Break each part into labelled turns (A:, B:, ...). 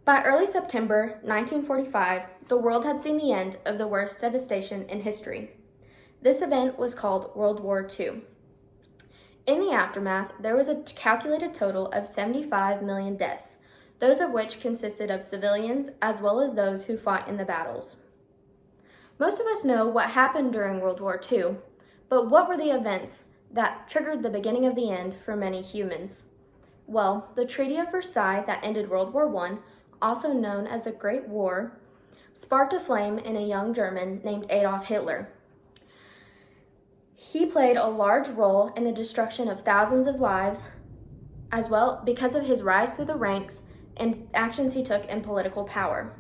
A: By early September 1945, the world had seen the end of the worst devastation in history. This event was called World War II. In the aftermath, there was a calculated total of 75 million deaths, those of which consisted of civilians as well as those who fought in the battles. Most of us know what happened during World War II, but what were the events that triggered the beginning of the end for many humans? Well, the Treaty of Versailles that ended World War I, also known as the Great War, sparked a flame in a young German named Adolf Hitler. He played a large role in the destruction of thousands of lives, as well because of his rise through the ranks and actions he took in political power.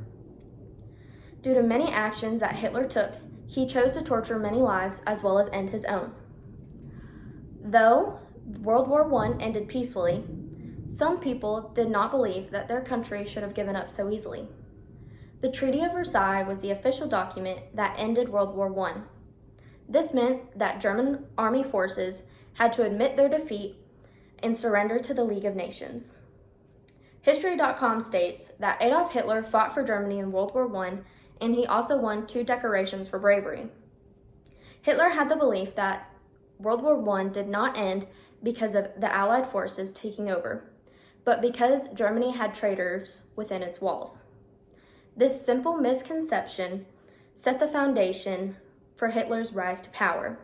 A: Due to many actions that Hitler took, he chose to torture many lives as well as end his own. Though World War I ended peacefully, some people did not believe that their country should have given up so easily. The Treaty of Versailles was the official document that ended World War I. This meant that German army forces had to admit their defeat and surrender to the League of Nations. History.com states that Adolf Hitler fought for Germany in World War I, and he also won 2 decorations for bravery. Hitler had the belief that World War I did not end because of the Allied forces taking over, but because Germany had traitors within its walls. This simple misconception set the foundation for Hitler's rise to power.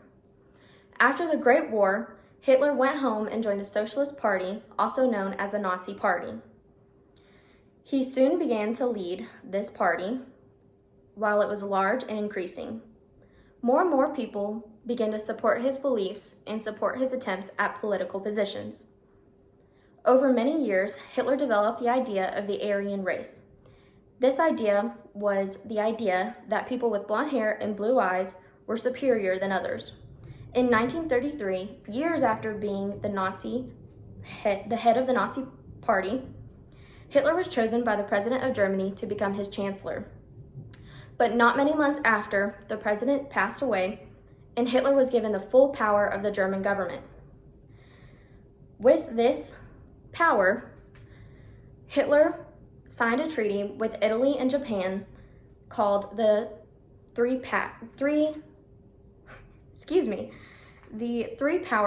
A: After the Great War, Hitler went home and joined a socialist party, also known as the Nazi Party. He soon began to lead this party, while it was large and increasing. More and more people began to support his beliefs and support his attempts at political positions. Over many years, Hitler developed the idea of the Aryan race. This idea was the idea that people with blonde hair and blue eyes were superior than others. In 1933, years after being the head of the Nazi Party, Hitler was chosen by the President of Germany to become his chancellor. But not many months after, the president passed away, and Hitler was given the full power of the German government. With this power, Hitler signed a treaty with Italy and Japan called the Three Power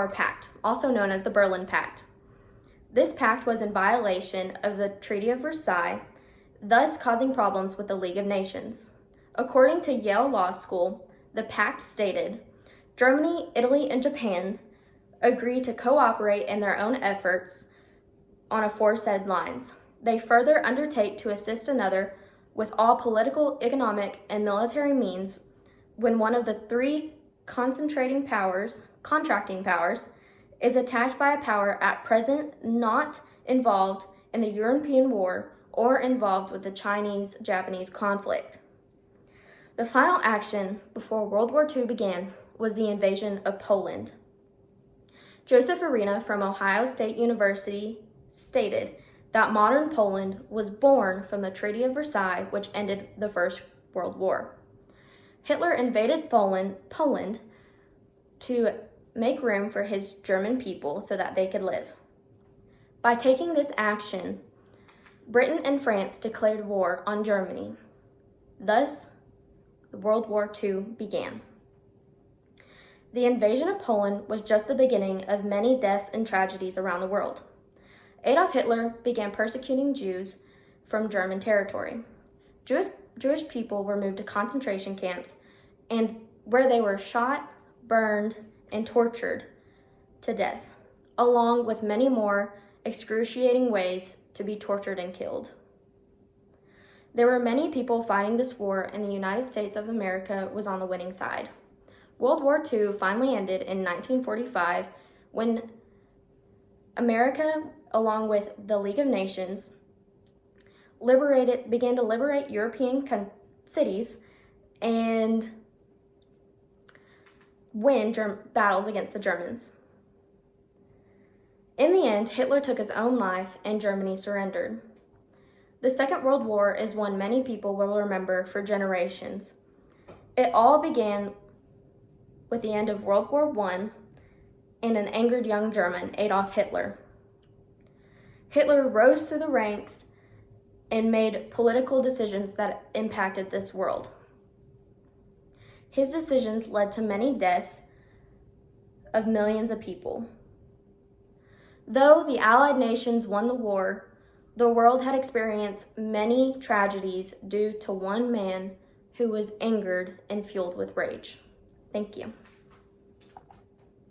A: Pact, also known as the Berlin Pact. This pact was in violation of the Treaty of Versailles, thus causing problems with the League of Nations. According to Yale Law School, the pact stated, Germany, Italy, and Japan agree to cooperate in their own efforts on aforesaid lines. They further undertake to assist another with all political, economic, and military means when one of the 3 contracting powers is attacked by a power at present not involved in the European War or involved with the Chinese-Japanese conflict. The final action before World War II began was the invasion of Poland. Joseph Arena from Ohio State University stated that modern Poland was born from the Treaty of Versailles, which ended the First World War. Hitler invaded Poland to make room for his German people so that they could live. By taking this action, Britain and France declared war on Germany. Thus, World War II began. The invasion of Poland was just the beginning of many deaths and tragedies around the world. Adolf Hitler began persecuting Jews from German territory. Jewish people were moved to concentration camps and where they were shot, burned, and tortured to death, along with many more excruciating ways to be tortured and killed. There were many people fighting this war, and the United States of America was on the winning side. World War II finally ended in 1945 when America, along with the League of Nations, began to liberate European cities and win battles against the Germans. In the end, Hitler took his own life and Germany surrendered. The Second World War is one many people will remember for generations. It all began with the end of World War I and an angered young German, Adolf Hitler. Hitler rose through the ranks and made political decisions that impacted this world. His decisions led to many deaths of millions of people. Though the Allied nations won the war, the world had experienced many tragedies due to one man who was angered and fueled with rage. Thank you.